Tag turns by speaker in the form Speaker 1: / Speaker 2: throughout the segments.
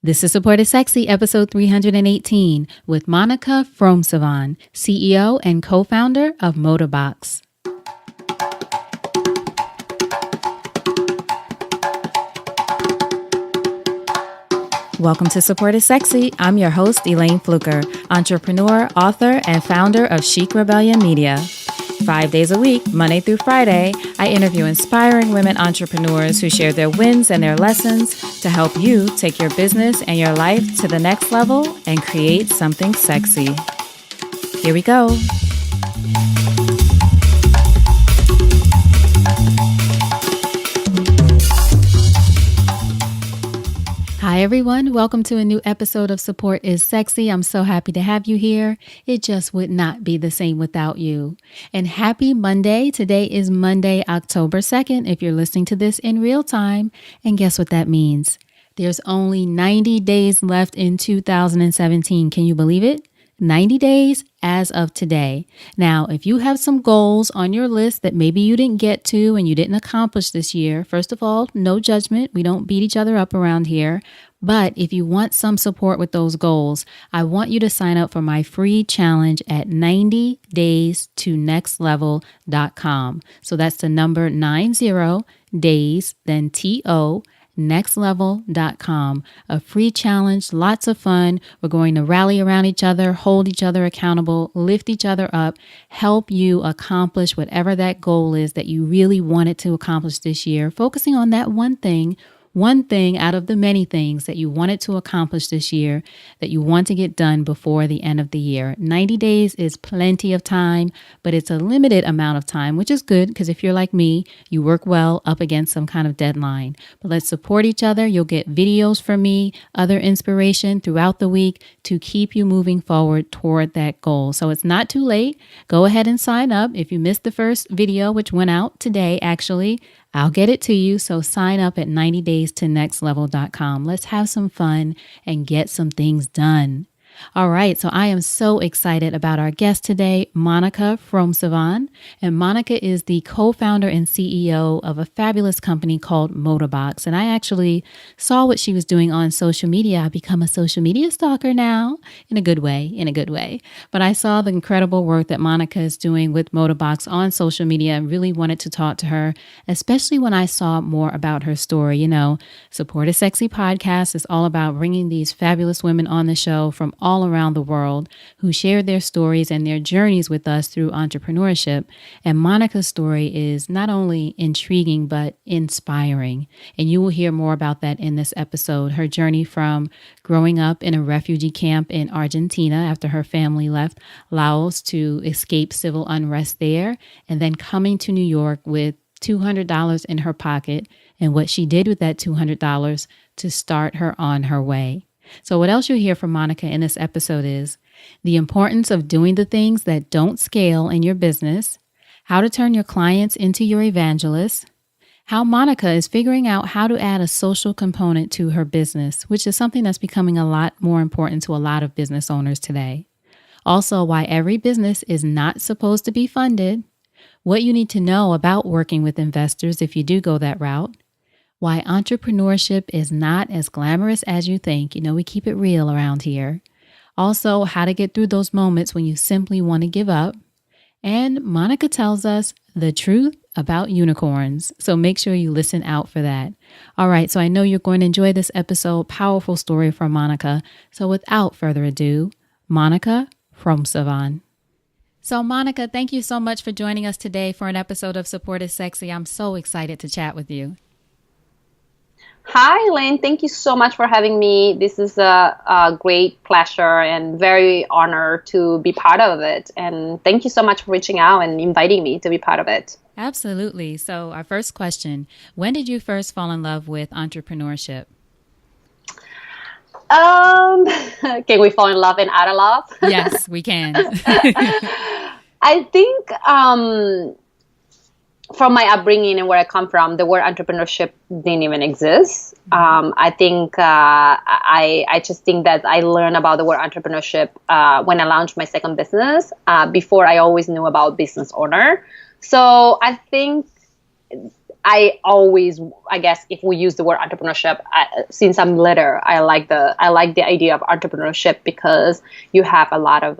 Speaker 1: This is Support is Sexy, episode 318, with Monica Phromsavanh, CEO and co-founder of MODABOX. Welcome to Support is Sexy. I'm your host, Elayne Fluker, entrepreneur, author, and founder of Chic Rebellion Media. 5 days a week, Monday through Friday, I interview inspiring women entrepreneurs who share their wins and their lessons to help you take your business and your life to the next level and create something sexy. Here we go. Hi everyone, welcome to a new episode of Support is Sexy. I'm so happy to have you here. It just would not be the same without you. And happy Monday. Today is Monday, October 2nd, if you're listening to this in real time. And guess what that means? There's only 90 days left in 2017. Can you believe it? 90 days as of today. Now, if you have some goals on your list that maybe you didn't get to and you didn't accomplish this year, first of all, no judgment. We don't beat each other up around here. But if you want some support with those goals, I want you to sign up for my free challenge at 90days2nextlevel.com. So that's the number 90 days, then TO, nextlevel.com. A free challenge, lots of fun. We're going to rally around each other, hold each other accountable, lift each other up, help you accomplish whatever that goal is that you really wanted to accomplish this year, focusing on that one thing out of the many things that you wanted to accomplish this year that you want to get done before the end of the year. 90 days is plenty of time, but it's a limited amount of time, which is good because if you're like me, you work well up against some kind of deadline. But let's support each other. You'll get videos from me, other inspiration throughout the week to keep you moving forward toward that goal. So it's not too late. Go ahead and sign up. If you missed the first video, which went out today, actually, I'll get it to you. So sign up at 90days2nextlevel.com. Let's have some fun and get some things done. All right, so I am so excited about our guest today, Monica Phromsavanh. And Monica is the co-founder and CEO of a fabulous company called MODABOX. And I actually saw what she was doing on social media. I've become a social media stalker now, in a good way. But I saw the incredible work that Monica is doing with MODABOX on social media and really wanted to talk to her, especially when I saw more about her story. You know, Support is Sexy podcast is all about bringing these fabulous women on the show from all around the world who share their stories and their journeys with us through entrepreneurship. And Monica's story is not only intriguing, but inspiring. And you will hear more about that in this episode. Her journey from growing up in a refugee camp in Argentina after her family left Laos to escape civil unrest there, and then coming to New York with $200 in her pocket and what she did with that $200 to start her on her way. So what else you'll hear from Monica in this episode is the importance of doing the things that don't scale in your business, how to turn your clients into your evangelists, how Monica is figuring out how to add a social component to her business, which is something that's becoming a lot more important to a lot of business owners today. Also, why every business is not supposed to be funded, what you need to know about working with investors if you do go that route, why entrepreneurship is not as glamorous as you think. You know, we keep it real around here. Also, how to get through those moments when you simply want to give up. And Monica tells us the truth about unicorns. So make sure you listen out for that. All right, so I know you're going to enjoy this episode. Powerful story from Monica. So without further ado, Monica Phromsavanh. So Monica, thank you so much for joining us today for an episode of Support is Sexy. I'm so excited to chat with you.
Speaker 2: Hi, Elayne. Thank you so much for having me. This is a great pleasure and very honored to be part of it. And thank you so much for reaching out and inviting me to be part of it.
Speaker 1: Absolutely. So our first question, when did you first fall in love with entrepreneurship?
Speaker 2: Can we fall in love and out of love?
Speaker 1: Yes, we can.
Speaker 2: I think from my upbringing and where I come from, the word entrepreneurship didn't even exist. I think I just think that I learned about the word entrepreneurship when I launched my second business. Before, I always knew about business owner. So I think I always, I guess, if we use the word entrepreneurship, since I'm little, I like the idea of entrepreneurship because you have a lot of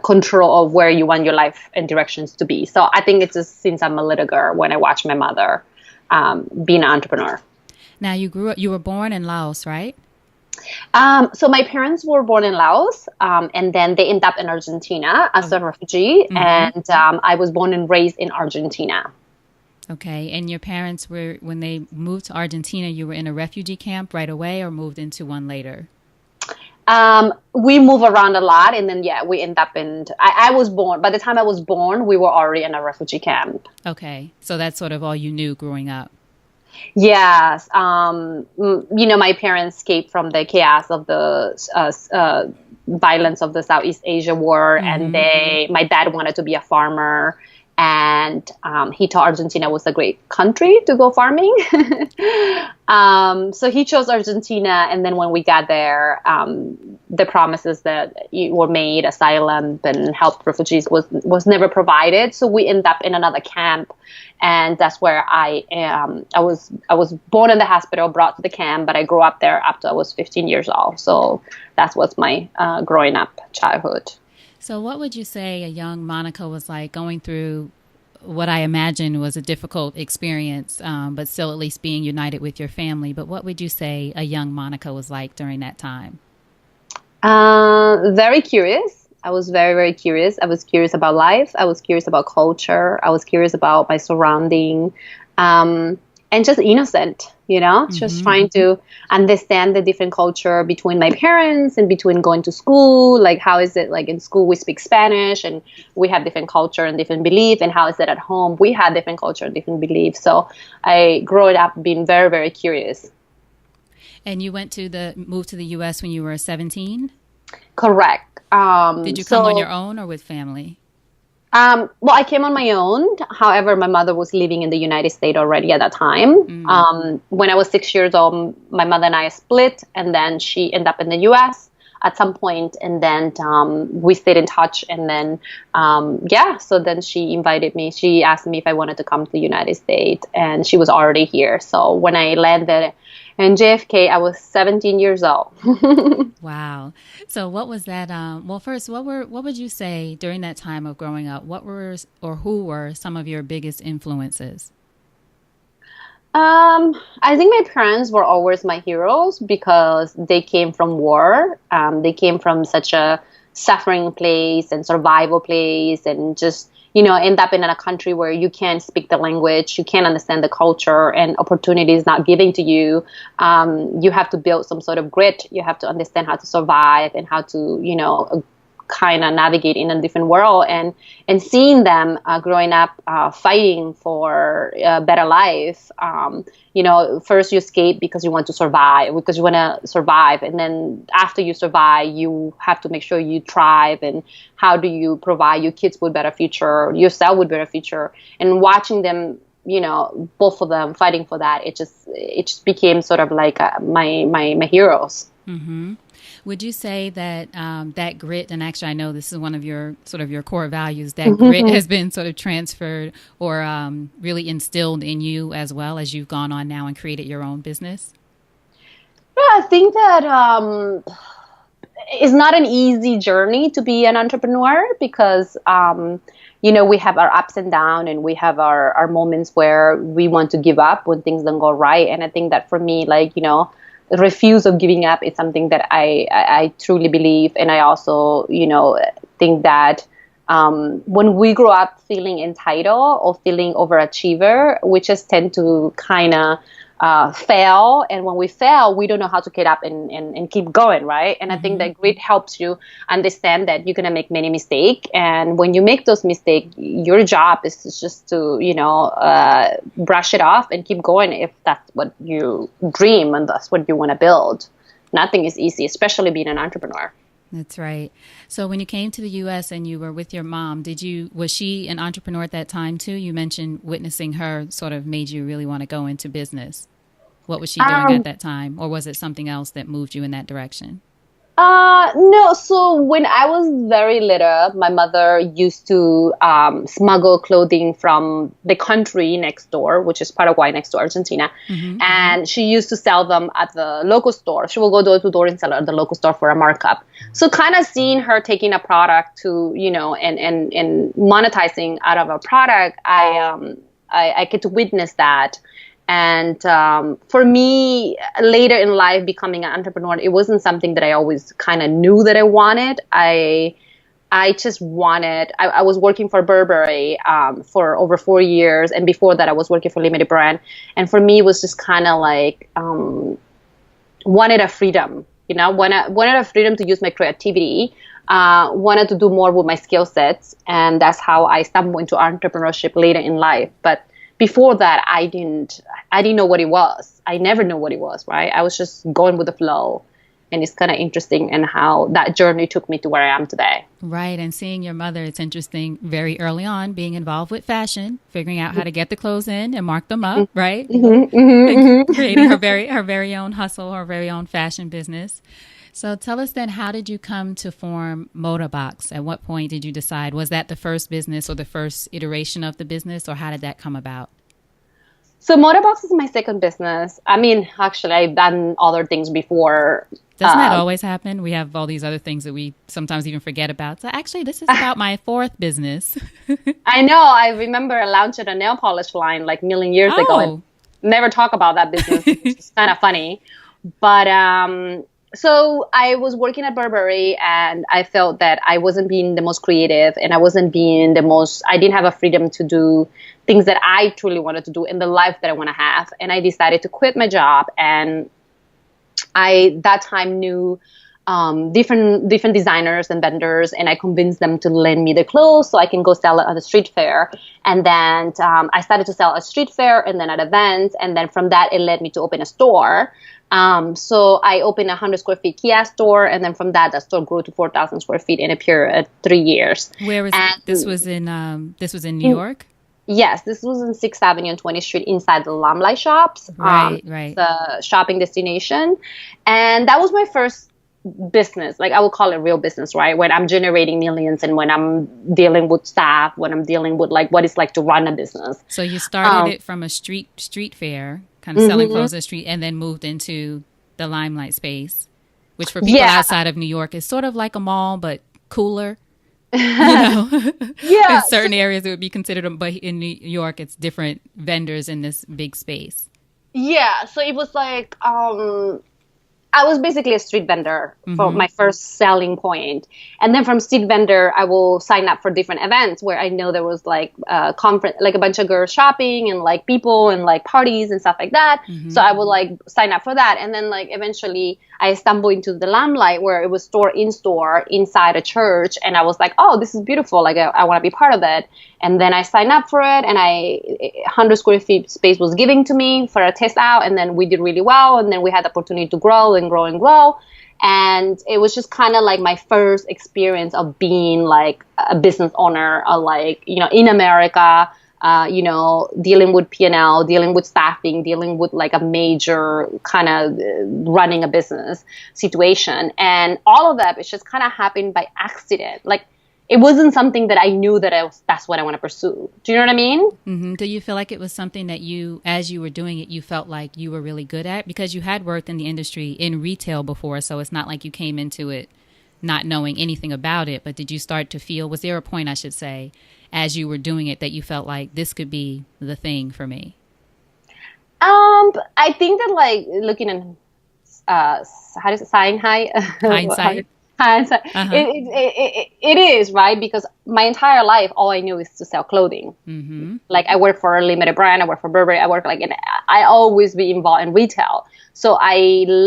Speaker 2: control of where you want your life and directions to be. So I think it's just since I'm a little girl when I watch my mother being an entrepreneur.
Speaker 1: Now you were born in Laos, right?
Speaker 2: So my parents were born in Laos, and then they ended up in Argentina as a refugee, and I was born and raised in Argentina.
Speaker 1: Okay, and your parents were, when they moved to Argentina, you were in a refugee camp right away or moved into one later?
Speaker 2: We move around a lot, and then we end up in. I was born. By the time I was born, we were already in a refugee camp.
Speaker 1: Okay, so that's sort of all you knew growing up.
Speaker 2: Yes, my parents escaped from the chaos of the violence of the Southeast Asia war, and my dad wanted to be a farmer. And he thought Argentina was a great country to go farming. So he chose Argentina. And then when we got there, the promises that were made, asylum and help refugees, was never provided. So we ended up in another camp. And that's where I am. I was born in the hospital, brought to the camp, but I grew up there after I was 15 years old. So that was my growing up childhood.
Speaker 1: So what would you say a young Monica was like going through what I imagine was a difficult experience, but still at least being united with your family? But what would you say a young Monica was like during that time?
Speaker 2: Very curious. I was very, very curious. I was curious about life. I was curious about culture. I was curious about my surrounding. And just innocent, just trying to understand the different culture between my parents and between going to school. Like, how is it, like in school we speak Spanish and we have different culture and different belief, and how is it at home? We had different culture and different beliefs. So I grew up being very, very curious.
Speaker 1: And you moved to the U.S. when you were 17?
Speaker 2: Correct.
Speaker 1: Did you come on your own or with family?
Speaker 2: Well, I came on my own. However, my mother was living in the United States already at that time. When I was 6 years old, my mother and I split, and then she ended up in the U.S. at some point, and then we stayed in touch. And then, so then she invited me. She asked me if I wanted to come to the United States, and she was already here. So when I landed in JFK, I was 17 years old.
Speaker 1: Wow. So what was that? Well, first, what would you say during that time of growing up? Who were some of your biggest influences?
Speaker 2: I think my parents were always my heroes because they came from war. They came from such a suffering place and survival place, and just end up in a country where you can't speak the language, you can't understand the culture, and opportunities not given to you. You have to build some sort of grit. You have to understand how to survive and how to, kind of navigate in a different world. And seeing them growing up, fighting for a better life. First you escape because you want to survive, and then after you survive, you have to make sure you thrive. And how do you provide your kids with better future, yourself with better future? And watching them, both of them fighting for that, it just became sort of like my heroes.
Speaker 1: Mm-hmm. Would you say that that grit, and actually I know this is one of your core values, that grit has been sort of transferred or really instilled in you as well as you've gone on now and created your own business?
Speaker 2: Yeah, I think that it's not an easy journey to be an entrepreneur because, we have our ups and downs, and we have our moments where we want to give up when things don't go right. And I think that for me, the refuse of giving up is something that I truly believe. And I also, think that when we grow up feeling entitled or feeling overachiever, we just tend to kind of fail. And when we fail, we don't know how to get up and keep going, right? And I think that grit helps you understand that you're going to make many mistakes. And when you make those mistakes, your job is just to, brush it off and keep going if that's what you dream and that's what you want to build. Nothing is easy, especially being an entrepreneur.
Speaker 1: That's right. So when you came to the U.S. and you were with your mom, was she an entrepreneur at that time too? You mentioned witnessing her sort of made you really want to go into business. What was she doing at that time? Or was it something else that moved you in that direction?
Speaker 2: No. So when I was very little, my mother used to smuggle clothing from the country next door, which is Paraguay next to Argentina. And she used to sell them at the local store. She will go door to door and sell it at the local store for a markup. So kind of seeing her taking a product to, and monetizing out of a product, I get to witness that. And for me, later in life, becoming an entrepreneur, it wasn't something that I always kind of knew that I wanted. I just wanted, I was working for Burberry for over 4 years. And before that, I was working for Limited Brand. And for me, it was just kind of like wanted a freedom, wanted a freedom to use my creativity, wanted to do more with my skill sets. And that's how I stumbled into entrepreneurship later in life. But before that, I didn't know what it was. I never knew what it was, right? I was just going with the flow. And it's kind of interesting and how that journey took me to where I am today.
Speaker 1: Right. And seeing your mother, it's interesting very early on being involved with fashion, figuring out how to get the clothes in and mark them up, right? Creating her very own hustle, her very own fashion business. So tell us then, how did you come to form MODABOX? At what point did you decide? Was that the first business or the first iteration of the business, or how did that come about?
Speaker 2: So MODABOX is my second business. I mean, actually, I've done other things before.
Speaker 1: Doesn't that always happen? We have all these other things that we sometimes even forget about. So actually, this is about my fourth business.
Speaker 2: I know. I remember I launched a nail polish line like a million years ago. And never talk about that business. It's kind of funny. But so I was working at Burberry, and I felt that I wasn't being the most creative, and I wasn't being I didn't have a freedom to do things that I truly wanted to do in the life that I want to have. And I decided to quit my job. And I, that time, knew different designers and vendors, and I convinced them to lend me the clothes so I can go sell it at a street fair. And then I started to sell at street fair and then at events. And then from that, it led me to open a store. So I opened a 100 square feet kiosk store, and then from that, the store grew to 4,000 square feet in a period of 3 years.
Speaker 1: Where was this? Was in New York?
Speaker 2: Yes, this was in 6th Avenue and 20th Street inside the Limelight shops.
Speaker 1: Right.
Speaker 2: The shopping destination. And that was my first business. Like, I would call it real business, right? When I'm generating millions and when I'm dealing with staff, when I'm dealing with like what it's like to run a business.
Speaker 1: So you started it from a street fair, kind of selling clothes on the street, and then moved into the Limelight space, which for people outside of New York is sort of like a mall, but cooler. In certain areas it would be considered, but in New York it's different vendors in this big space. So it was like I was basically a street vendor for my first selling point. And then from street vendor, I will sign up for different events where I know there was like a conference, like a bunch of girls shopping and like people and like parties and stuff like that. So I would like sign up for that. And then like eventually I stumbled into the Limelight where it was store inside a church. And I was like, oh, this is beautiful. Like I want to be part of it. And then I signed up for it, and 100 square feet space was given to me for a test out. And then we did really well. And then we had the opportunity to grow and grow and grow. And it was just kind of like my first experience of being like a business owner, or like, in America, dealing with P&L, dealing with staffing, dealing with like a major kind of running a business situation. And all of that, it just kind of happened by accident. Like, it wasn't something that I knew that's what I want to pursue. Do you know what I mean? Mm-hmm. Do you feel like it was something that you, as you were doing it, you felt like you were really good at? Because you had worked in the industry in retail before, so it's not like you came into it not knowing anything about it. But did you start to feel, was there a point, I should say, as you were doing it, that you felt like this could be the thing for me?
Speaker 2: I think that like looking in, hindsight. It is, right? Because my entire life, all I knew is to sell clothing. Like I work for a Limited Brand, I work for Burberry, I always be involved in retail. So I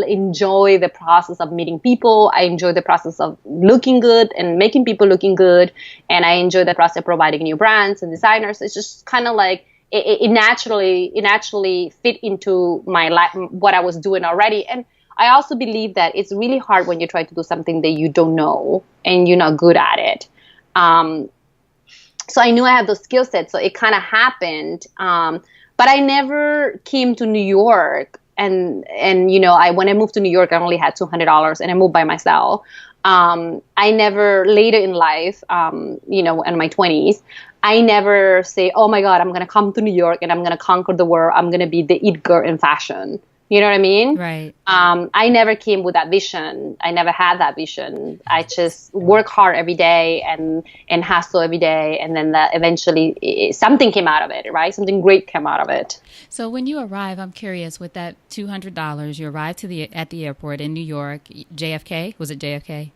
Speaker 2: enjoy the process of meeting people. I enjoy the process of looking good and making people looking good. And I enjoy the process of providing new brands and designers. It's just kind of like, it naturally fit into my life, what I was doing already. And I also believe that it's really hard when you try to do something that you don't know and you're not good at it. So I knew I had those skill sets, so it kind of happened. But I never came to New York and when I moved to New York, I only had $200 and I moved by myself. I never later in life, in my 20s, I never say, oh my God, I'm going to come to New York and I'm going to conquer the world. I'm going to be the it girl in fashion. You know what I mean?
Speaker 1: Right.
Speaker 2: I never came with that vision. I never had that vision. I just work hard every day and hustle every day. And then eventually something came out of it, right? Something great came out of it.
Speaker 1: So when you arrive, I'm curious, with that $200, you arrived at the airport in New York, JFK? Was it JFK?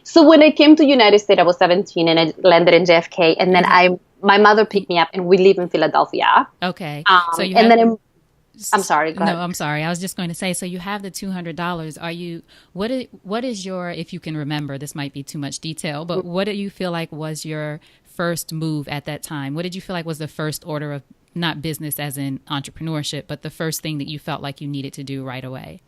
Speaker 2: So when I came to United States, I was 17 and I landed in JFK. And then my mother picked me up and we live in Philadelphia.
Speaker 1: Okay. So
Speaker 2: I'm sorry. Go ahead.
Speaker 1: No, I'm sorry. I was just going to say, so you have the $200. What is your, if you can remember, this might be too much detail, but what do you feel like was your first move at that time? What did you feel like was the first order of, not business as in entrepreneurship, but the first thing that you felt like you needed to do right away?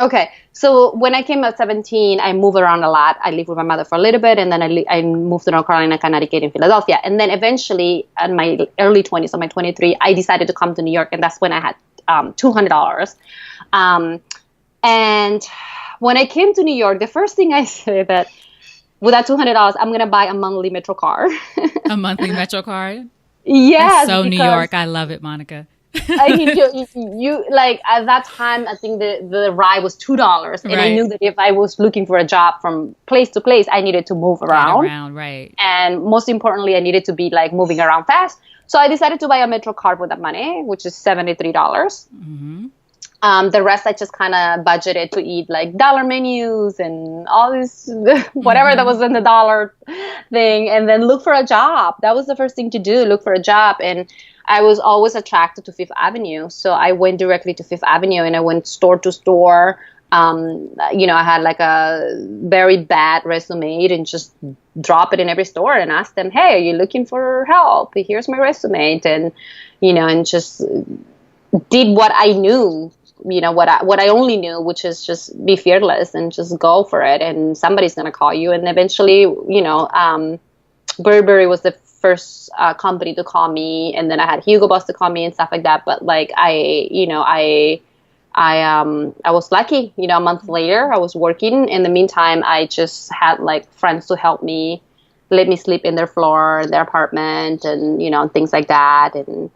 Speaker 2: Okay. So when I came at 17, I moved around a lot. I lived with my mother for a little bit, and then I moved to North Carolina, Connecticut, and Philadelphia. And then eventually, in my early 20s, so my 23, I decided to come to New York, and that's when I had $200. And when I came to New York, the first thing I said that with that $200, I'm going to buy a monthly Metro card.
Speaker 1: A monthly Metro card?
Speaker 2: Yes.
Speaker 1: So New York. I love it, Monica.
Speaker 2: I mean, you like at that time, I think the ride was $2, and I knew that if I was looking for a job from place to place, I needed to move around.
Speaker 1: Right.
Speaker 2: And most importantly, I needed to be like moving around fast. So I decided to buy a Metro card with that money, which is $73.
Speaker 1: Mm-hmm.
Speaker 2: The rest I just kind of budgeted to eat like dollar menus and all this, whatever that was in the dollar thing, and then look for a job. That was the first thing to do, look for a job. And I was always attracted to Fifth Avenue. So I went directly to Fifth Avenue and I went store to store. I had like a very bad resume and just drop it in every store and ask them, hey, are you looking for help? Here's my resume. And just did what I knew, what I only knew, which is just be fearless and just go for it. And somebody's going to call you. And eventually, Burberry was the first company to call me. And then I had Hugo Boss to call me and stuff like that. But like, I was lucky, a month later I was working. In the meantime, I just had like friends to help me, let me sleep in their floor, in their apartment, and, things like that. And.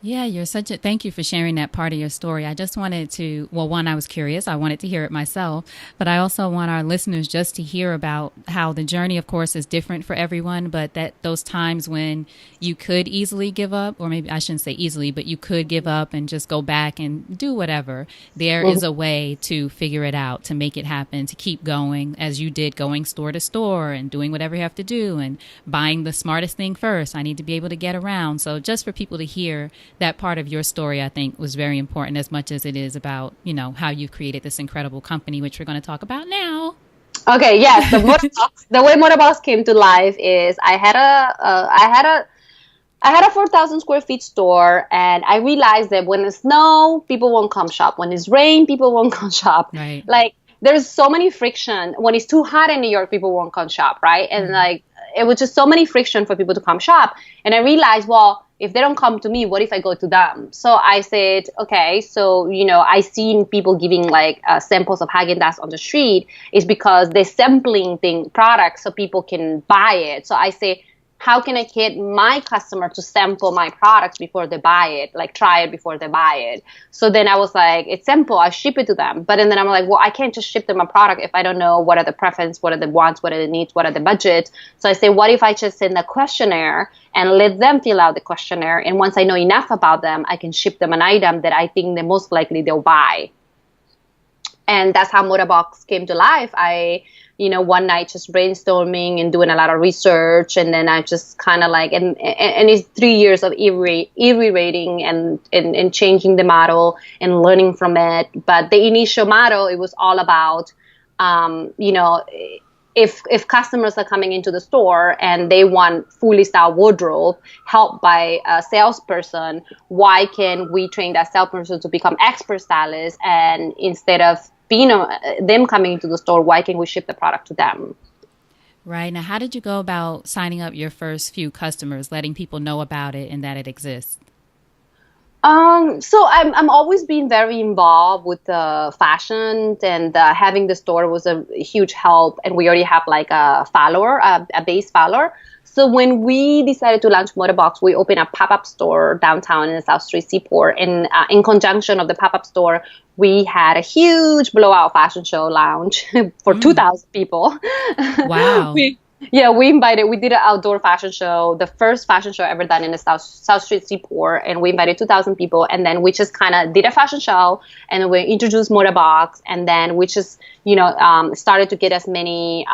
Speaker 1: Yeah, thank you for sharing that part of your story. I just wanted to, one, I was curious. I wanted to hear it myself, but I also want our listeners just to hear about how the journey, of course, is different for everyone, but that those times when you could easily give up, or maybe I shouldn't say easily, but you could give up and just go back and do whatever. There is a way to figure it out, to make it happen, to keep going as you did, going store to store and doing whatever you have to do and buying the smartest thing first. I need to be able to get around. So just for people to hear that part of your story, I think, was very important, as much as it is about, how you've created this incredible company, which we're going to talk about now.
Speaker 2: Okay, yes. The way MODABOX came to life is I had a 4,000 square feet store, and I realized that when it's snow, people won't come shop. When it's rain, people won't come shop.
Speaker 1: Right.
Speaker 2: Like, there's so many friction. When it's too hot in New York, people won't come shop, right? And like, it was just so many friction for people to come shop. And I realized, well, if they don't come to me, what if I go to them? So I said, okay, so, I seen people giving like samples of Haagen-Dazs on the street is because they're sampling products so people can buy it. So I say, how can I get my customer to sample my products before they buy it, like try it before they buy it? So then I was like, it's simple, I ship it to them. But then I'm like, well, I can't just ship them a product if I don't know what are the preference, what are the wants, what are the needs, what are the budgets. So I say, what if I just send a questionnaire and let them fill out the questionnaire? And once I know enough about them, I can ship them an item that I think the most likely they'll buy. And that's how MODABOX came to life. I one night just brainstorming and doing a lot of research, and then I just kind of like, and it's 3 years of iterating and changing the model and learning from it. But the initial model, it was all about, if customers are coming into the store and they want fully styled wardrobe helped by a salesperson, why can we train that salesperson to become expert stylists? And instead of them coming into the store, why can't we ship the product to them?
Speaker 1: Right. Now, how did you go about signing up your first few customers, letting people know about it and that it exists?
Speaker 2: So I'm always been very involved with fashion, and having the store was a huge help. And we already have like a base follower. So when we decided to launch MODABOX, we opened a pop-up store downtown in the South Street Seaport. And in conjunction of the pop-up store, we had a huge blowout fashion show lounge for 2,000 people.
Speaker 1: Wow.
Speaker 2: We did an outdoor fashion show, the first fashion show ever done in the South Street Seaport, and we invited 2,000 people. And then we just kind of did a fashion show, and we introduced MODABOX, and then we just, started to get as many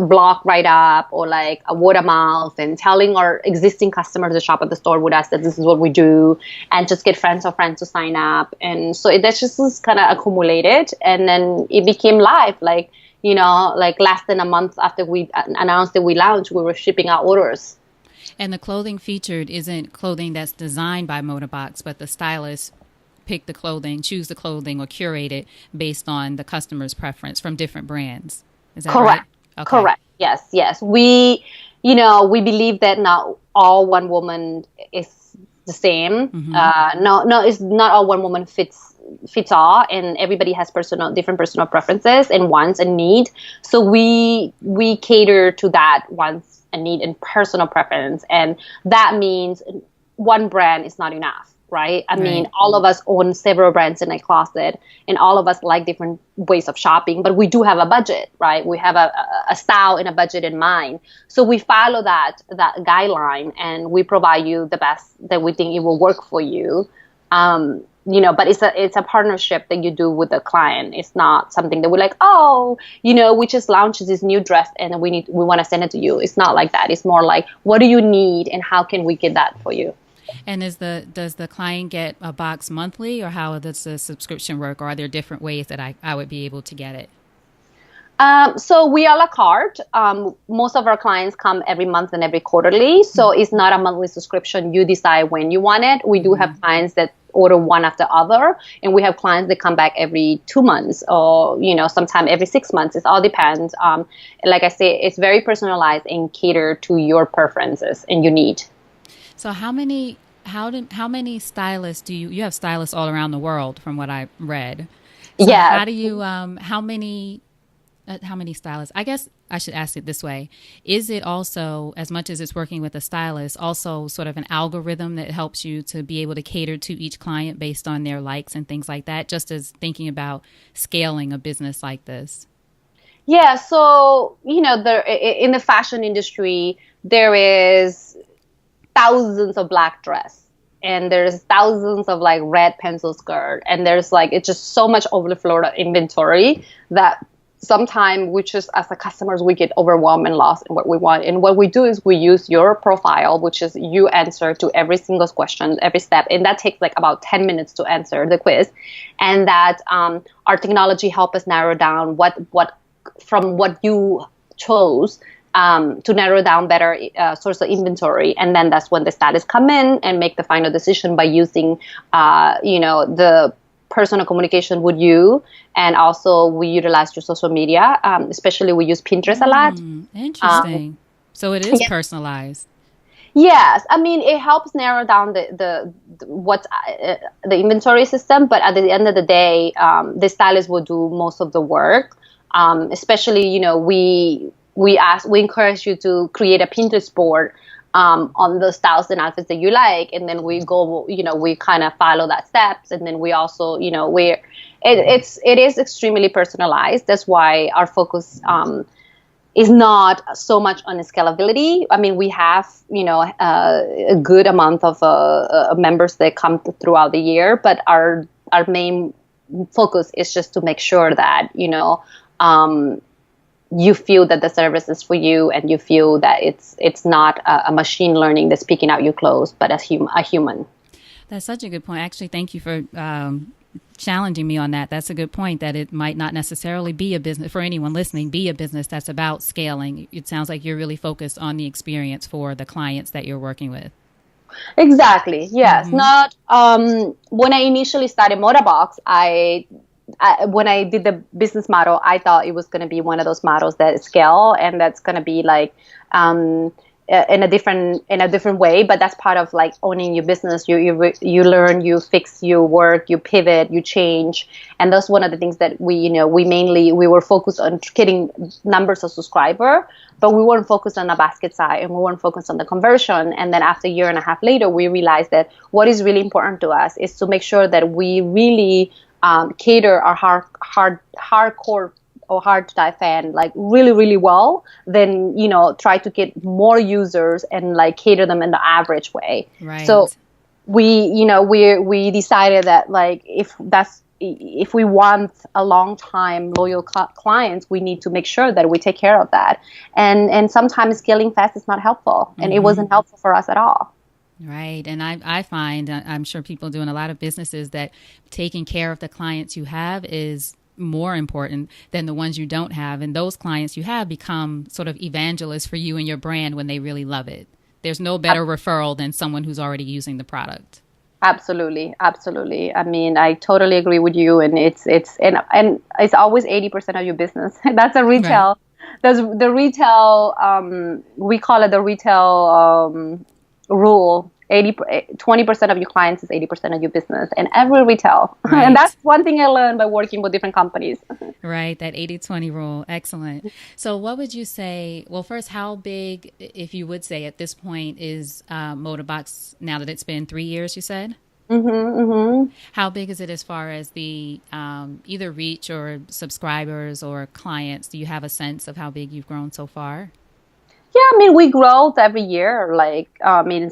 Speaker 2: blog write-up or like a word of mouth, and telling our existing customers to shop at the store with us that this is what we do, and just get friends of friends to sign up. And so that just was kind of accumulated, and then it became live. Like less than a month after we announced that we launched, we were shipping out orders.
Speaker 1: And the clothing featured isn't clothing that's designed by MODABOX, but the stylists pick the clothing, choose the clothing, or curate it based on the customer's preference from different brands. Is that
Speaker 2: correct?
Speaker 1: Right? Okay.
Speaker 2: Correct. Yes. We believe that not all one woman is the same. No, it's not all one woman fits all, and everybody has different personal preferences and wants and need. So we cater to that wants and need and personal preference, and that means one brand is not enough, right? I mean, all of us own several brands in a closet, and all of us like different ways of shopping, but we do have a budget, right? We have a style and a budget in mind. So we follow that guideline, and we provide you the best that we think it will work for you. But it's a partnership that you do with the client. It's not something that we're like, we just launched this new dress and we want to send it to you. It's not like that. It's more like, what do you need and how can we get that for you?
Speaker 1: And does the client get a box monthly, or how does the subscription work? Or are there different ways that I would be able to get it?
Speaker 2: So we a la carte. Most of our clients come every month and every quarterly. So it's not a monthly subscription. You decide when you want it. We do have clients that order one after other, and we have clients that come back every 2 months, or sometime every 6 months. It all depends. Like I say, it's very personalized and cater to your preferences and your need.
Speaker 1: So how many stylists do you have? Stylists all around the world, from what I read. So how do you how many stylists? I guess I should ask it this way. Is it also, as much as it's working with a stylist, also sort of an algorithm that helps you to be able to cater to each client based on their likes and things like that, just as thinking about scaling a business like this?
Speaker 2: Yeah, so, in the fashion industry, there is thousands of black dress, and there's thousands of like red pencil skirt, and there's like, it's just so much overflow inventory that sometimes we just, as a customers, we get overwhelmed and lost in what we want. And what we do is we use your profile, which is you answer to every single question, every step. And that takes like about 10 minutes to answer the quiz. And that our technology help us narrow down what from what you chose to narrow down better source of inventory. And then that's when the stylists come in and make the final decision by using, the personal communication with you. And also we utilize your social media, especially we use Pinterest a lot.
Speaker 1: Interesting. So it is personalized.
Speaker 2: Yes, I mean, it helps narrow down the inventory system, but at the end of the day, the stylist will do most of the work. Especially, we encourage you to create a Pinterest board on the styles and outfits that you like, and then we go, we kind of follow that steps, and then we also, it is extremely personalized. That's why our focus is not so much on scalability. I mean, we have, a good amount of members that come throughout the year, but our main focus is just to make sure that, you feel that the service is for you, and you feel that it's not a machine learning that's picking out your clothes, but a human.
Speaker 1: That's such a good point. Actually, thank you for challenging me on that. That's a good point, that it might not necessarily be a business, for anyone listening, be a business that's about scaling. It sounds like you're really focused on the experience for the clients that you're working with.
Speaker 2: Exactly. Yes. Not when I initially started MODABOX, when I did the business model, I thought it was going to be one of those models that scale, and that's going to be like in a different way, but that's part of like owning your business. You learn, you fix, you work, you pivot, you change, and that's one of the things that we were focused on getting numbers of subscriber, but we weren't focused on the basket size, and we weren't focused on the conversion. And then after a year and a half later, we realized that what is really important to us is to make sure that we really cater our hardcore or hard to die fan like really, really well, then try to get more users and like cater them in the average way.
Speaker 1: Right.
Speaker 2: So we decided that like if we want a long time loyal clients, we need to make sure that we take care of that. And sometimes scaling fast is not helpful, and it wasn't helpful for us at all.
Speaker 1: Right. And I find, I'm sure people doing a lot of businesses, that taking care of the clients you have is more important than the ones you don't have. And those clients you have become sort of evangelists for you and your brand when they really love it. There's no better referral than someone who's already using the product.
Speaker 2: Absolutely. Absolutely. I mean, I totally agree with you. And it's always 80% of your business. That's a retail. Right. There's the retail, we call it the retail rule. 20% of your clients is 80% of your business in every retail. Right. And that's one thing I learned by working with different companies.
Speaker 1: Right. That 80-20 rule. Excellent. So what would you say, well, first, how big, if you would say at this point, is MODABOX now that it's been 3 years, you said? How big is it as far as the either reach or subscribers or clients? Do you have a sense of how big you've grown so far?
Speaker 2: Yeah, I mean, we grow every year. Like,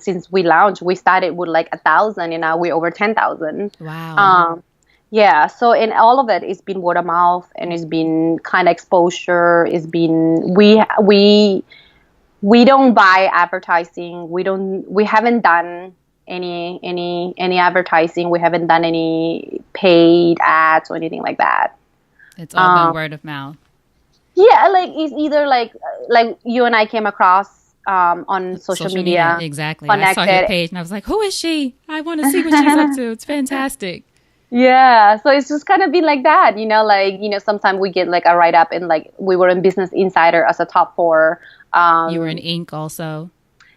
Speaker 2: since we launched, we started with like 1,000, and now we're over 10,000.
Speaker 1: Wow.
Speaker 2: Yeah. So in all of it, it's been word of mouth, and it's been kind of exposure. It's been we don't buy advertising. We haven't done any advertising. We haven't done any paid ads or anything like that.
Speaker 1: It's all been word of mouth.
Speaker 2: Yeah, like it's either like you and I came across on social media.
Speaker 1: Exactly.
Speaker 2: Connected.
Speaker 1: I saw your page and I was like, who is she? I want to see what she's up to. It's fantastic.
Speaker 2: Yeah, so it's just kind of been like that, sometimes we get like a write-up and like we were in Business Insider as a top 4.
Speaker 1: You were in Inc. also.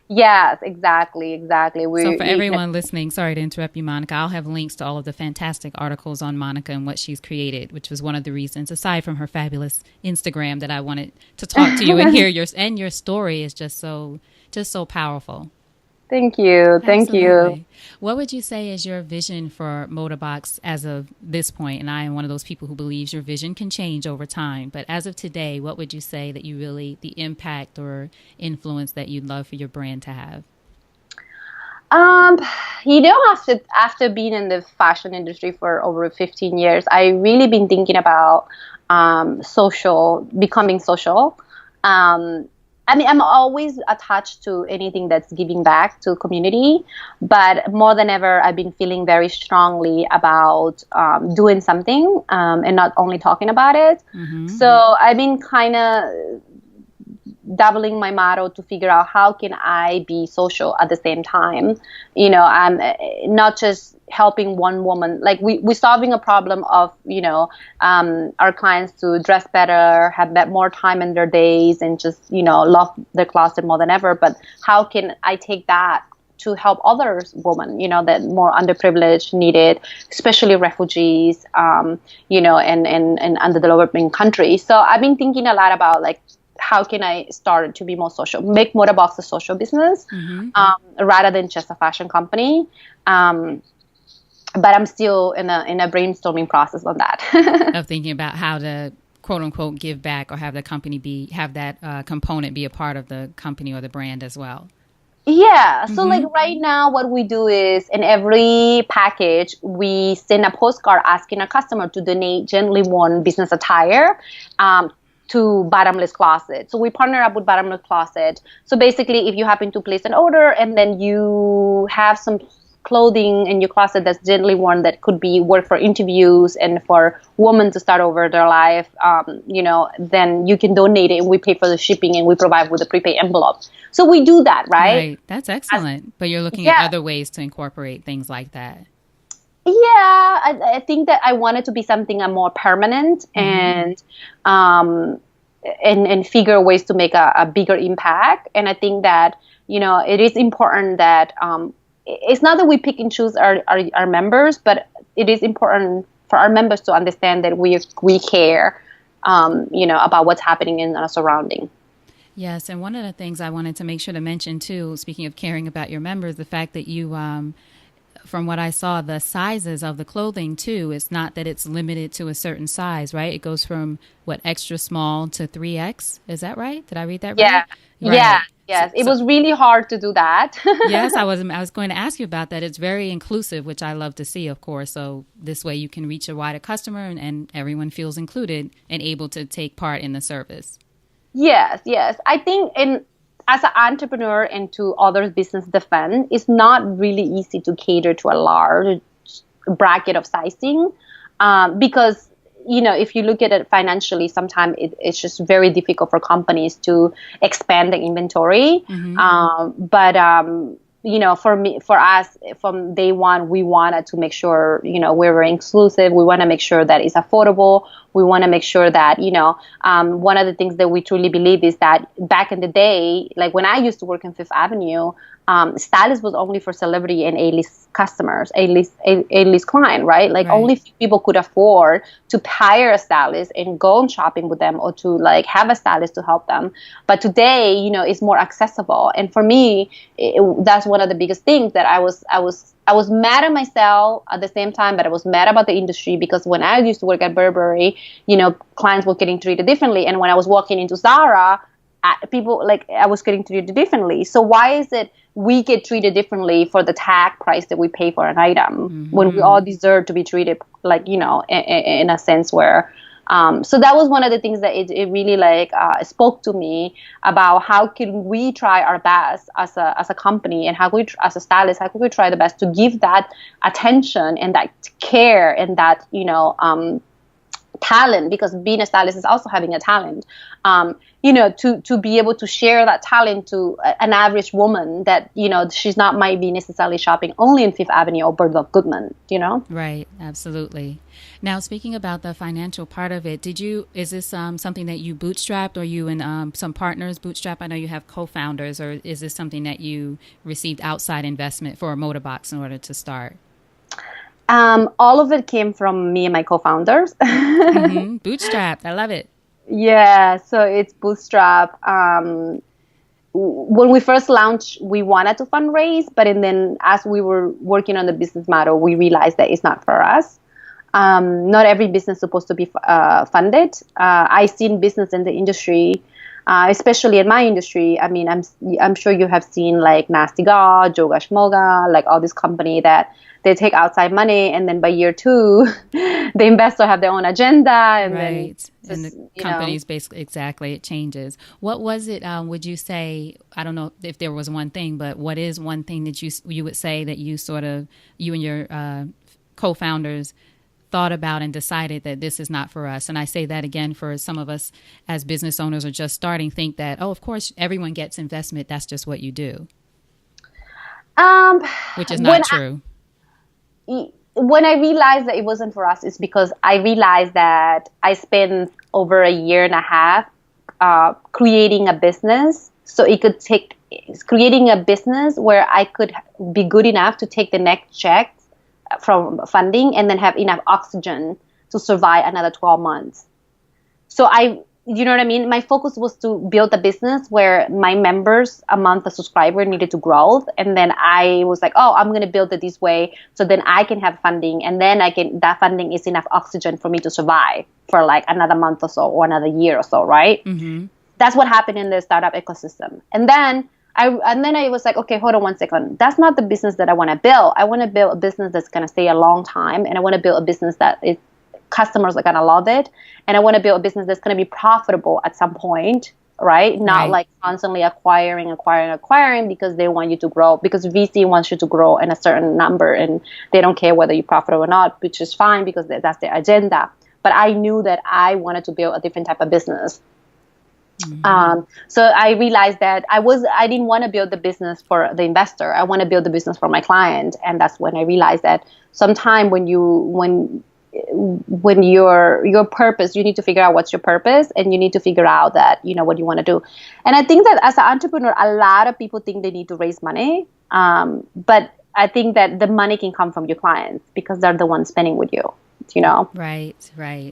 Speaker 2: Yes, exactly.
Speaker 1: So for everyone listening, sorry to interrupt you, Monica, I'll have links to all of the fantastic articles on Monica and what she's created, which was one of the reasons, aside from her fabulous Instagram, that I wanted to talk to you and hear your story is just so powerful.
Speaker 2: Thank you. Thank you.
Speaker 1: What would you say is your vision for MODABOX as of this point? And I am one of those people who believes your vision can change over time. But as of today, what would you say that you really, the impact or influence that you'd love for your brand to have?
Speaker 2: After being in the fashion industry for over 15 years, I really been thinking about becoming social. I'm always attached to anything that's giving back to community, but more than ever, I've been feeling very strongly about doing something and not only talking about it. So I've been kind of doubling my motto to figure out how can I be social at the same time. I'm not just helping one woman. Like we're solving a problem of, our clients to dress better, have more time in their days, and just, love their closet more than ever. But how can I take that to help other women, that more underprivileged, needed, especially refugees, and underdeveloping countries. So I've been thinking a lot about like, how can I start to be more social, make MODABOX a social business, rather than just a fashion company. But I'm still in a brainstorming process on that.
Speaker 1: Of thinking about how to quote unquote give back, or have the company have that component be a part of the company or the brand as well.
Speaker 2: Yeah. So like right now, what we do is in every package, we send a postcard asking a customer to donate gently worn business attire to Bottomless Closet. So we partner up with Bottomless Closet. So basically, if you happen to place an order and then you have some clothing in your closet that's gently worn that could be work for interviews and for women to start over their life, then you can donate it and we pay for the shipping and we provide with a prepaid envelope. So we do that, right?
Speaker 1: That's excellent. But you're looking at other ways to incorporate things like that.
Speaker 2: Yeah, I think that I want it to be something more permanent and and figure ways to make a bigger impact. And I think that, it is important that it's not that we pick and choose our members, but it is important for our members to understand that we care, about what's happening in our surrounding.
Speaker 1: Yes, and one of the things I wanted to make sure to mention too, speaking of caring about your members, the fact that you, from what I saw, the sizes of the clothing too, it's not that it's limited to a certain size, right? It goes from extra small to 3X. Is that right? Did I read that right?
Speaker 2: Yeah.
Speaker 1: Right.
Speaker 2: Yeah. Yes, it was really hard to do that.
Speaker 1: Yes, I was going to ask you about that. It's very inclusive, which I love to see, of course. So this way you can reach a wider customer and everyone feels included and able to take part in the service.
Speaker 2: Yes. I think as an entrepreneur and to others business defend, it's not really easy to cater to a large bracket of sizing, because if you look at it financially, sometimes it's just very difficult for companies to expand the inventory. Mm-hmm. But for us, from day one, we wanted to make sure, we were inclusive. We want to make sure that it's affordable. We want to make sure that, one of the things that we truly believe is that back in the day, like when I used to work in Fifth Avenue, stylist was only for celebrity and A-list customers, A-list client, right? Like only few people could afford to hire a stylist and go on shopping with them or to like have a stylist to help them. But today, it's more accessible. And for me, that's one of the biggest things that I was mad at myself at the same time, but I was mad about the industry because when I used to work at Burberry, clients were getting treated differently. And when I was walking into Zara, I was getting treated differently. So why is it we get treated differently for the tag price that we pay for an item when we all deserve to be treated in a sense where, so that was one of the things that it really spoke to me about how can we try our best as a company and as a stylist, how can we try the best to give that attention and that care and that, talent, because being a stylist is also having a talent, to be able to share that talent to an average woman that, she's not might be necessarily shopping only in Fifth Avenue or Bergdorf Goodman,
Speaker 1: Right. Absolutely. Now, speaking about the financial part of it, is this something that you bootstrapped or you and some partners bootstrap? I know you have co-founders, or is this something that you received outside investment for a MODABOX in order to start?
Speaker 2: All of it came from me and my co-founders.
Speaker 1: Mm-hmm. Bootstrapped. I love it.
Speaker 2: Yeah, so it's Bootstrap. When we first launched, we wanted to fundraise, but then as we were working on the business model, we realized that it's not for us. Not every business is supposed to be funded. I've seen business in the industry, especially in my industry. I mean, I'm sure you have seen like Nasty God, Joga Schmoga, like all these companies that they take outside money, and then by year 2, the investor have their own agenda, and
Speaker 1: right.
Speaker 2: then
Speaker 1: just, and the companies basically exactly it changes. What was it? Would you say? I don't know if there was one thing, but what is one thing that you would say that you and your co-founders thought about and decided that this is not for us? And I say that again for some of us as business owners or just starting, think that, of course, everyone gets investment. That's just what you do. Which is not true.
Speaker 2: When I realized that it wasn't for us, it's because I realized that I spent over a year and a half creating a business. So it could creating a business where I could be good enough to take the next check from funding and then have enough oxygen to survive another 12 months. So you know what I mean? My focus was to build a business where my members a month, a subscriber needed to grow. And then I was like, I'm going to build it this way. So then I can have funding. And then that funding is enough oxygen for me to survive for like another month or so or another year or so. Right. Mm-hmm. That's what happened in the startup ecosystem. And then I was like, okay, hold on one second. That's not the business that I want to build. I want to build a business that's going to stay a long time. And I want to build a business that customers are going to love it. And I want to build a business that's going to be profitable at some point, right? Not like constantly acquiring because they want you to grow, because VC wants you to grow in a certain number and they don't care whether you're profitable or not, which is fine because that's their agenda. But I knew that I wanted to build a different type of business. Mm-hmm. So I realized that I didn't want to build the business for the investor. I want to build the business for my client. And that's when I realized that sometime when when your purpose, you need to figure out what's your purpose, and you need to figure out that, what you want to do. And I think that as an entrepreneur, a lot of people think they need to raise money. But I think that the money can come from your clients because they're the ones spending with you.
Speaker 1: Right.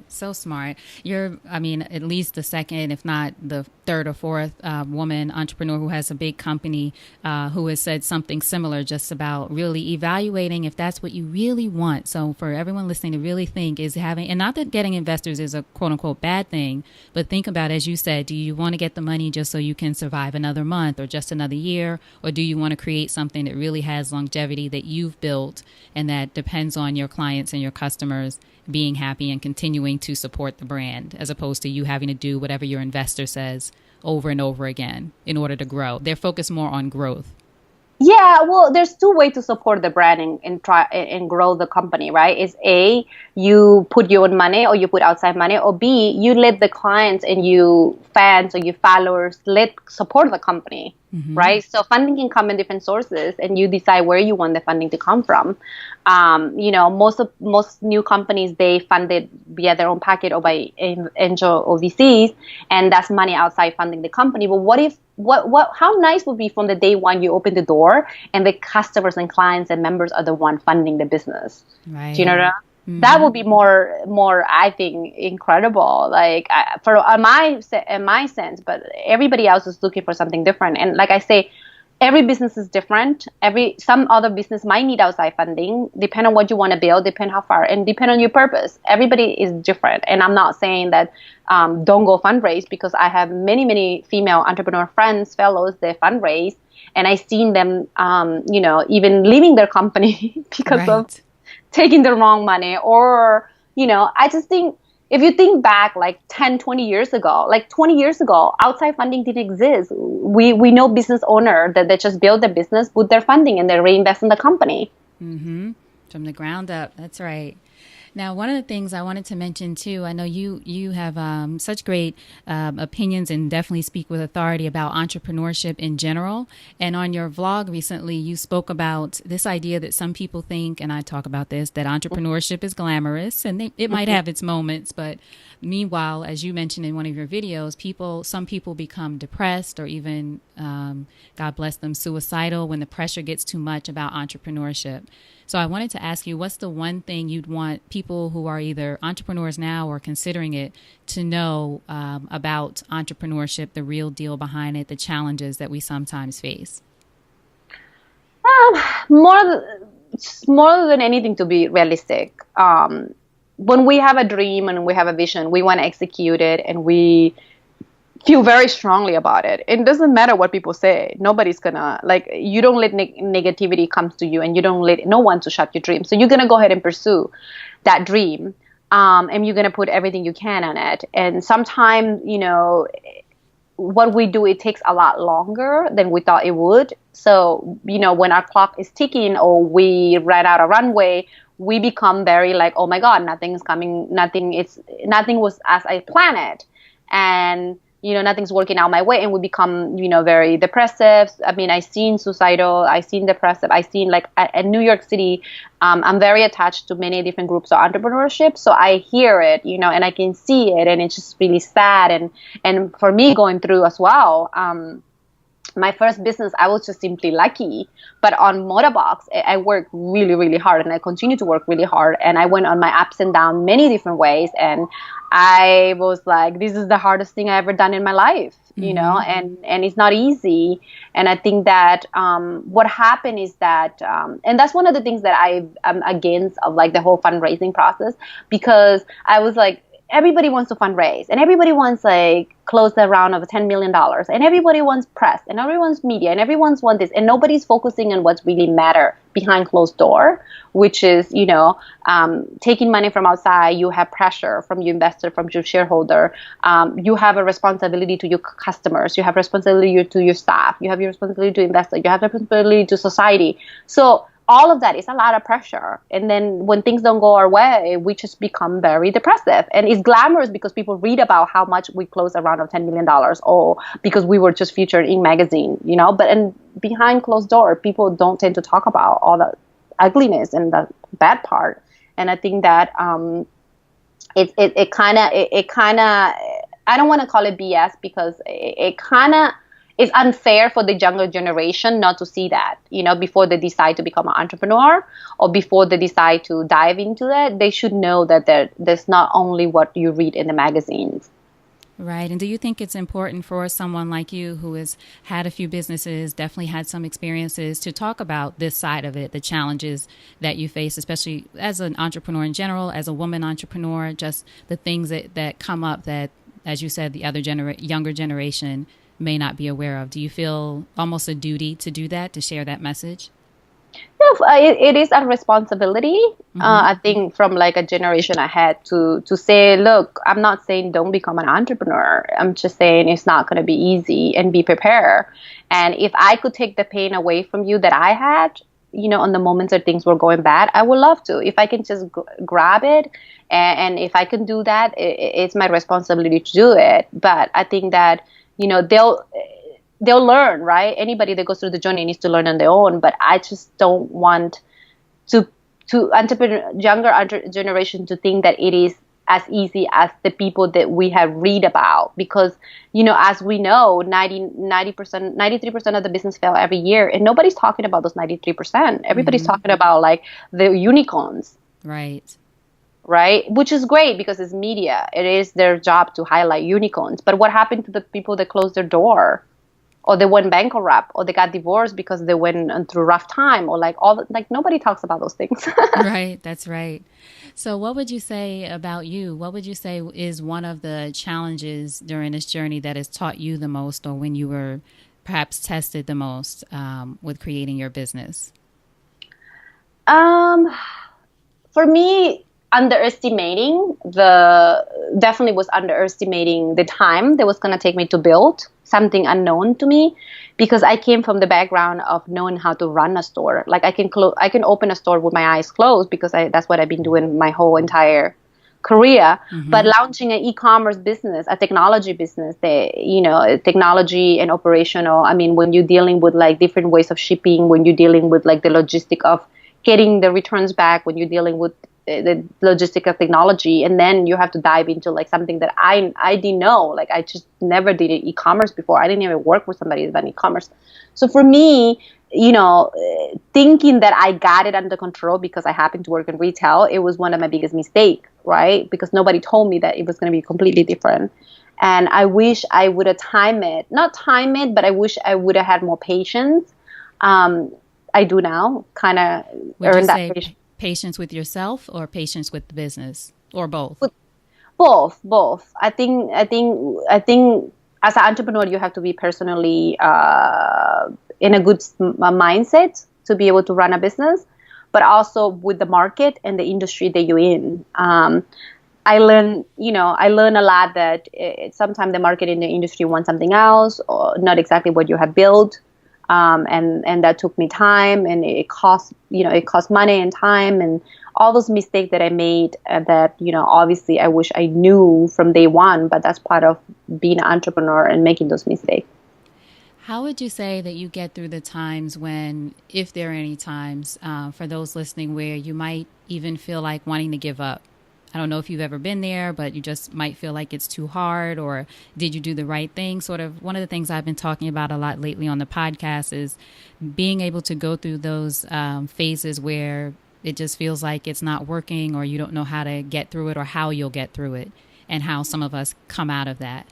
Speaker 1: So smart. At least the second, if not the third or fourth woman entrepreneur who has a big company who has said something similar, just about really evaluating if that's what you really want. So for everyone listening to really think is having, and not that getting investors is a quote unquote bad thing, but think about, as you said, do you want to get the money just so you can survive another month or just another year? Or do you want to create something that really has longevity that you've built and that depends on your clients and your customers being happy and continuing to support the brand, as opposed to you having to do whatever your investor says over and over again in order to grow? They're focused more on growth.
Speaker 2: Yeah, well, there's two ways to support the brand and try and grow the company, right? Is A, you put your own money or you put outside money, or B, you let the clients and you fans or your followers support the company, right? So funding can come in different sources, and you decide where you want the funding to come from. Most new companies, they fund it via their own pocket or by angel or VCs, and that's money outside funding the company. But how nice would be from the day one you open the door and the customers and clients and members are the one funding the business.
Speaker 1: Right.
Speaker 2: Do you know that? That would be more, I think, incredible. Like in my sense, but everybody else is looking for something different. And like I say, every business is different. Some other business might need outside funding, depend on what you want to build, depend how far, and depend on your purpose. Everybody is different. And I'm not saying that don't go fundraise, because I have many female entrepreneur friends, fellows, they fundraise, and I've seen them, even leaving their company because of taking the wrong money. Or, I just think, if you think back like 10, 20 years ago, outside funding didn't exist. We know business owner that they just build their business, put their funding, and they reinvest in the company.
Speaker 1: From the ground up. That's right. Now, one of the things I wanted to mention too, I know you have such great opinions and definitely speak with authority about entrepreneurship in general. And on your vlog recently, you spoke about this idea that some people think, and I talk about this, that entrepreneurship is glamorous, and it might have its moments, but meanwhile, as you mentioned in one of your videos, some people become depressed or even, God bless them, suicidal when the pressure gets too much about entrepreneurship. So I wanted to ask you, what's the one thing you'd want people who are either entrepreneurs now or considering it to know about entrepreneurship, the real deal behind it, the challenges that we sometimes face?
Speaker 2: More than anything, to be realistic. When we have a dream and we have a vision, we want to execute it, and we feel very strongly about it. It doesn't matter what people say. Nobody's gonna, you don't let negativity come to you, and you don't let no one to shut your dream. So you're gonna go ahead and pursue that dream, and you're gonna put everything you can on it. And sometimes, what we do, it takes a lot longer than we thought it would. So, when our clock is ticking or we ran out of runway, we become very like, oh my God, nothing is coming. Nothing was as I planned it. And nothing's working out my way, and we become, very depressive. I mean, I've seen suicidal, I've seen depressive, I've seen at New York City, I'm very attached to many different groups of entrepreneurship. So I hear it, and I can see it, and it's just really sad. And for me going through as well, my first business, I was just simply lucky. But on MODABOX, I worked really, really hard, and I continue to work really hard. And I went on my ups and downs many different ways. And I was like, this is the hardest thing I ever done in my life, and it's not easy. And I think that what happened is that, and that's one of the things that I'm against of the whole fundraising process, because I was like, everybody wants to fundraise, and everybody wants close the round of $10 million, and everybody wants press, and everyone's media, and everyone's want this, and nobody's focusing on what's really matter behind closed door, which is, taking money from outside. You have pressure from your investor, from your shareholder. You have a responsibility to your customers. You have responsibility to your staff. You have your responsibility to investor. You have responsibility to society. So all of that is a lot of pressure. And then when things don't go our way, we just become very depressive. And it's glamorous because people read about how much we closed a round of $10 million, or because we were just featured in magazine, but behind closed door, people don't tend to talk about all the ugliness and the bad part. And I think that it kind of I don't want to call it BS because it kind of is unfair for the younger generation not to see that, before they decide to become an entrepreneur or before they decide to dive into that. They should know that there's not only what you read in the magazines.
Speaker 1: Right. And do you think it's important for someone like you who has had a few businesses, definitely had some experiences, to talk about this side of it, the challenges that you face, especially as an entrepreneur in general, as a woman entrepreneur, just the things that come up that, as you said, the other younger generation may not be aware of? Do you feel almost a duty to do that, to share that message?
Speaker 2: It is a responsibility. I think from like a generation ahead to say, look, I'm not saying don't become an entrepreneur. I'm just saying it's not going to be easy, and be prepared. And if I could take the pain away from you that I had, on the moments that things were going bad, I would love to. If I can just grab it, and if I can do that, it's my responsibility to do it. But I think that, they'll learn, right? Anybody that goes through the journey needs to learn on their own. But I just don't want to younger generation to think that it is as easy as the people that we have read about, because as we know, 90%, 93% of the business fail every year, and nobody's talking about those 93%. Everybody's talking about like the unicorns,
Speaker 1: right?
Speaker 2: Which is great because it's media. It is their job to highlight unicorns. But what happened to the people that closed their door, or they went bankrupt, or they got divorced because they went through a rough time, or nobody talks about those things.
Speaker 1: Right. That's right. So what would you say about you? What would you say is one of the challenges during this journey that has taught you the most, or when you were perhaps tested the most with creating your business?
Speaker 2: For me, definitely was underestimating the time that was going to take me to build something unknown to me, because I came from the background of knowing how to run a store. Like I can open a store with my eyes closed because that's what I've been doing my whole entire career. But launching an e-commerce business, a technology business, technology and operational. I mean, when you're dealing with like different ways of shipping, when you're dealing with like the logistic of getting the returns back, when you're dealing with the logistic of technology, and then you have to dive into like something that I didn't know. Like I just never did e-commerce before. I didn't even work with somebody about e-commerce. So for me, thinking that I got it under control because I happened to work in retail, it was one of my biggest mistakes, right? Because nobody told me that it was going to be completely different. And I wish I would have not time it, but I wish I would have had more patience. I do now, kind of earn that patience.
Speaker 1: Patience with yourself or patience with the business, or both?
Speaker 2: Both. I think as an entrepreneur, you have to be personally in a good mindset to be able to run a business, but also with the market and the industry that you're in. I learned a lot that sometimes the market in the industry wants something else, or not exactly what you have built. And that took me time, and it cost money and time, and all those mistakes that I made that, obviously I wish I knew from day one, but that's part of being an entrepreneur and making those mistakes.
Speaker 1: How would you say that you get through the times when, if there are any times, for those listening, where you might even feel like wanting to give up? I don't know if you've ever been there, but you just might feel like it's too hard, or did you do the right thing? Sort of one of the things I've been talking about a lot lately on the podcast is being able to go through those phases where it just feels like it's not working, or you don't know how to get through it, or how you'll get through it, and how some of us come out of that.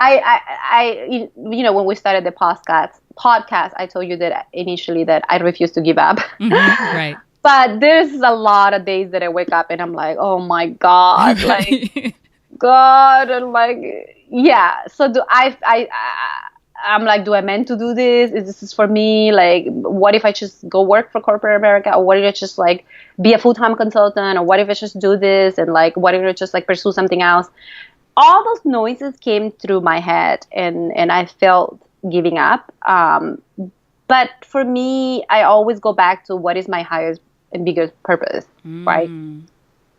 Speaker 1: When we started the podcast, I told you that initially that I refused to give up. Right.
Speaker 2: But there's a lot of days that I wake up and I'm like, oh my God, like, God, and like, yeah. So I'm like, do I meant to do this? Is this for me? Like, what if I just go work for corporate America? Or what if I just like be a full-time consultant? Or what if I just do this? And like, what if I just like pursue something else? All those noises came through my head, and I felt giving up. But for me, I always go back to what is my highest and biggest purpose, right?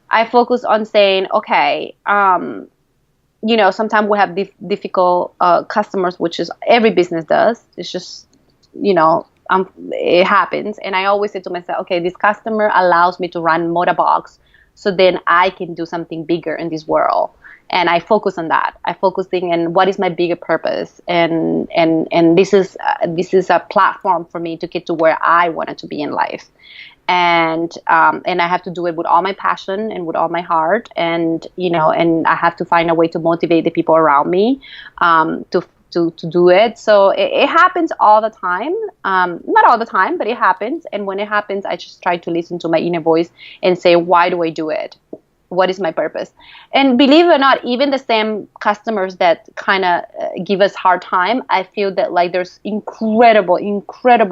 Speaker 2: I focus on saying, okay, sometimes we have difficult customers, which is every business does. It's just, it happens. And I always say to myself, okay, this customer allows me to run MODABOX, so then I can do something bigger in this world. And I focus on that. I focusing on what is my bigger purpose, and this is a platform for me to get to where I wanted to be in life. And I have to do it with all my passion and with all my heart, and and I have to find a way to motivate the people around me to do it. So it happens all the time, not all the time, but it happens. And when it happens, I just try to listen to my inner voice and say, why do I do it? What is my purpose? And believe it or not, even the same customers that kind of give us hard time, I feel that like there's incredible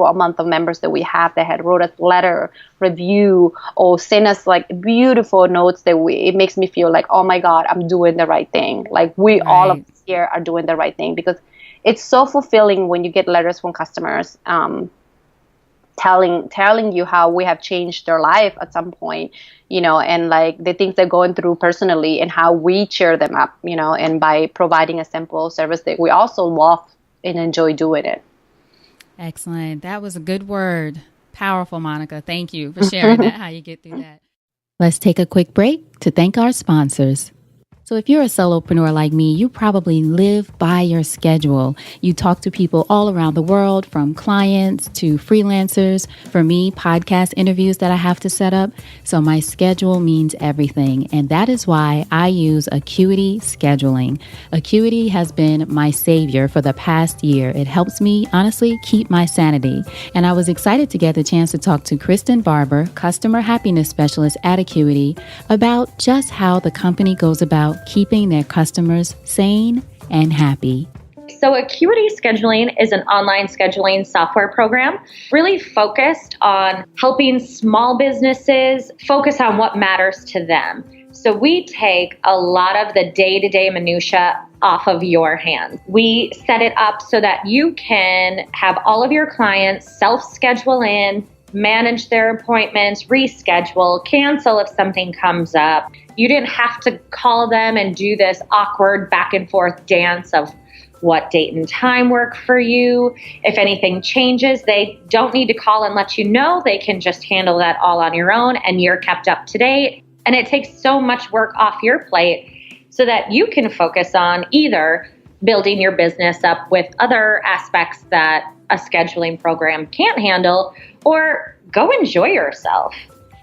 Speaker 2: amount of members that we have that had wrote us letter, review, or send us like beautiful notes that it makes me feel like, oh my God, I'm doing the right thing. Like we all of us here are doing the right thing, because it's so fulfilling when you get letters from customers telling you how we have changed their life at some point, and like the things they're going through personally, and how we cheer them up, and by providing a simple service that we also love and enjoy doing it.
Speaker 1: Excellent. That was a good word. Powerful, Monica. Thank you for sharing that, how you get through that. Let's take a quick break to thank our sponsors. So if you're a solopreneur like me, you probably live by your schedule. You talk to people all around the world, from clients to freelancers. For me, podcast interviews that I have to set up. So my schedule means everything. And that is why I use Acuity Scheduling. Acuity has been my savior for the past year. It helps me, honestly, keep my sanity. And I was excited to get the chance to talk to Kristen Barber, Customer Happiness Specialist at Acuity, about just how the company goes about keeping their customers sane and happy.
Speaker 3: So Acuity Scheduling is an online scheduling software program really focused on helping small businesses focus on what matters to them. So we take a lot of the day-to-day minutia off of your hands. We set it up so that you can have all of your clients self-schedule in, manage their appointments, reschedule, cancel if something comes up. You didn't have to call them and do this awkward back and forth dance of what date and time work for you. If anything changes, they don't need to call and let you know. They can just handle that all on your own, and you're kept up to date. And it takes so much work off your plate so that you can focus on either building your business up with other aspects that a scheduling program can't handle, or go enjoy yourself.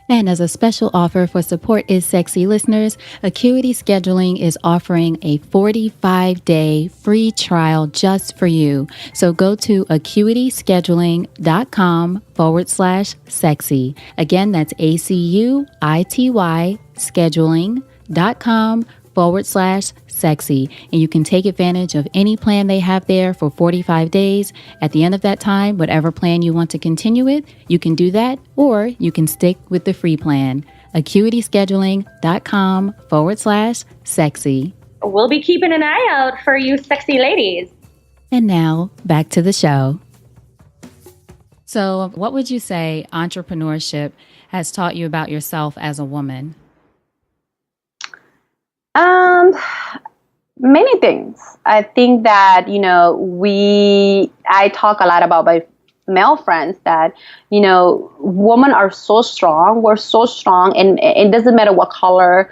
Speaker 1: And as a special offer for Support is Sexy listeners, Acuity Scheduling is offering a 45-day free trial just for you. So go to acuityscheduling.com/sexy. Again, that's ACUITY scheduling.com/sexy. And you can take advantage of any plan they have there for 45 days. At the end of that time, whatever plan you want to continue with, you can do that, or you can stick with the free plan. acuityscheduling.com/sexy.
Speaker 3: We'll be keeping an eye out for you sexy ladies.
Speaker 1: And now back to the show. So what would you say entrepreneurship has taught you about yourself as a woman?
Speaker 2: Many things. I think that, I talk a lot about my male friends that, women are so strong. We're so strong, and it doesn't matter what color,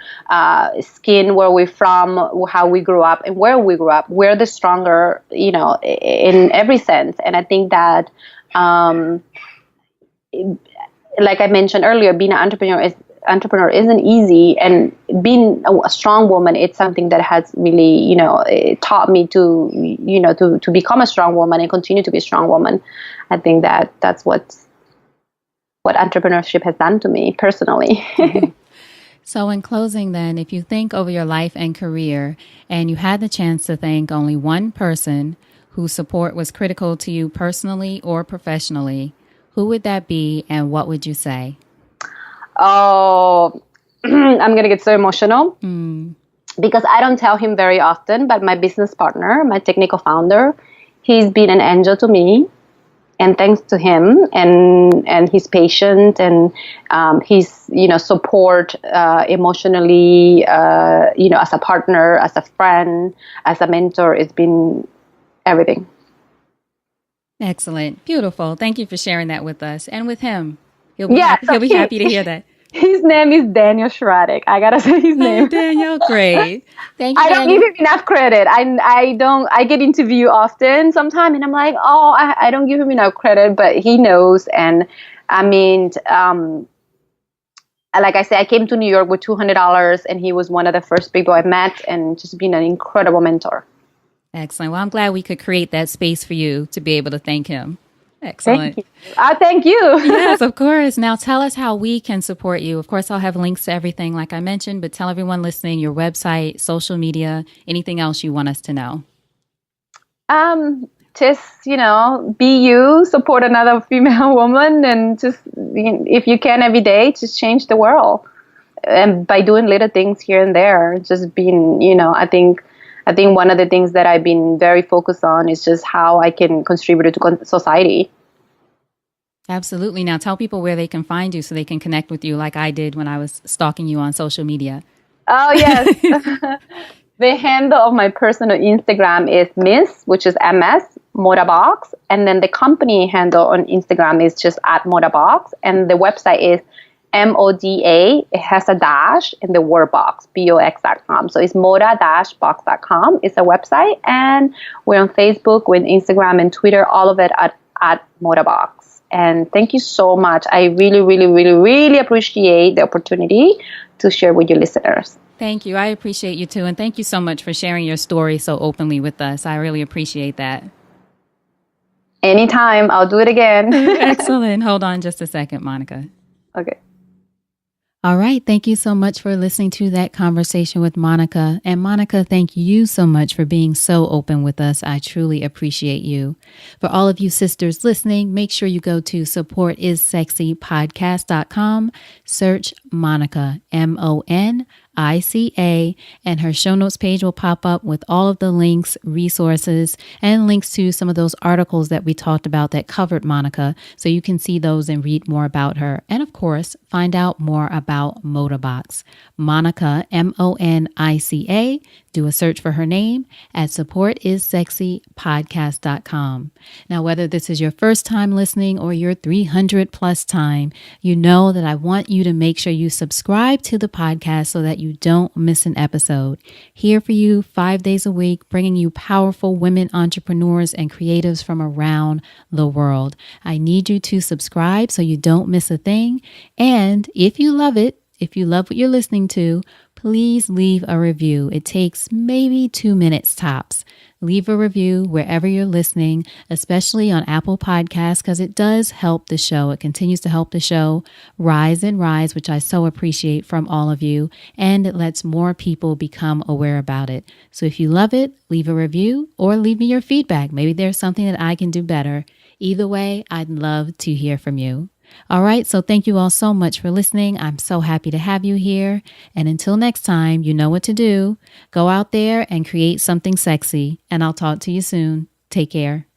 Speaker 2: skin, where we're from, how we grew up, and where we grew up. We're the stronger, in every sense. And I think that, like I mentioned earlier, being an entrepreneur isn't easy, and being a strong woman, it's something that has really, it taught me to become a strong woman and continue to be a strong woman. I think that's what entrepreneurship has done to me personally.
Speaker 1: So in closing then, if you think over your life and career, and you had the chance to thank only one person whose support was critical to you personally or professionally, who would that be, and what would you say? Oh,
Speaker 2: I'm going to get so emotional because I don't tell him very often, but my business partner, my technical founder, he's been an angel to me. And thanks to him and his patience and his, support emotionally, as a partner, as a friend, as a mentor, it's been everything.
Speaker 1: Excellent. Beautiful. Thank you for sharing that with us and with him.
Speaker 2: Yeah, so
Speaker 1: He'll be happy to hear that.
Speaker 2: his name is Daniel Schradek. I gotta say his
Speaker 1: Oh,
Speaker 2: name.
Speaker 1: Daniel, great. Thank you,
Speaker 2: I don't give
Speaker 1: Daniel.
Speaker 2: him enough credit. I don't. I get interviewed often sometimes, and I'm like, oh, I don't give him enough credit, but he knows. And I mean, like I said, I came to New York with $200, and he was one of the first people I met, and just been an incredible mentor.
Speaker 1: Excellent. Well, I'm glad we could create that space for you to be able to thank him.
Speaker 2: Thank
Speaker 1: Excellent.
Speaker 2: you. Thank you.
Speaker 1: Yes, of course. Now tell us how we can support you. Of course, I'll have links to everything like I mentioned, but tell everyone listening your website, social media, anything else you want us to know.
Speaker 2: Just, be you, support another female woman, and just, if you can every day, just change the world. And by doing little things here and there, just being, I think one of the things that I've been very focused on is just how I can contribute to society.
Speaker 1: Absolutely. Now tell people where they can find you so they can connect with you like I did when I was stalking you on social media.
Speaker 2: Oh, yes. The handle of my personal Instagram is Miss, which is MS, MODABOX. And then the company handle on Instagram is just @MODABOX. And the website is MODA. It has a dash in the word box, box.com. So it's moda-box.com. It's a website. And we're on Facebook, we're on Instagram and Twitter, all of it at MODABOX. And thank you so much. I really, really, really, really appreciate the opportunity to share with your listeners.
Speaker 1: Thank you. I appreciate you too. And thank you so much for sharing your story so openly with us. I really appreciate that.
Speaker 2: Anytime. I'll do it again.
Speaker 1: Excellent. Hold on just a second, Monica.
Speaker 2: Okay.
Speaker 1: All right. Thank you so much for listening to that conversation with Monica. And Monica, thank you so much for being so open with us. I truly appreciate you. For all of you sisters listening, make sure you go to supportissexypodcast.com, search Monica, MONICA, and her show notes page will pop up with all of the links, resources, and links to some of those articles that we talked about that covered Monica. So you can see those and read more about her. And of course, find out more about MODABOX. Monica, MONICA. Do a search for her name at supportissexypodcast.com. Now, whether this is your first time listening or your 300 plus time, you know that I want you to make sure you subscribe to the podcast so that you don't miss an episode. Here for you 5 days a week, bringing you powerful women entrepreneurs and creatives from around the world. I need you to subscribe so you don't miss a thing. And if you love it, if you love what you're listening to, please leave a review. It takes maybe 2 minutes tops. Leave a review wherever you're listening, especially on Apple Podcasts, because it does help the show. It continues to help the show rise and rise, which I so appreciate from all of you. And it lets more people become aware about it. So if you love it, leave a review or leave me your feedback. Maybe there's something that I can do better. Either way, I'd love to hear from you. All right, so thank you all so much for listening. I'm so happy to have you here. And until next time, you know what to do. Go out there and create something sexy, and I'll talk to you soon. Take care.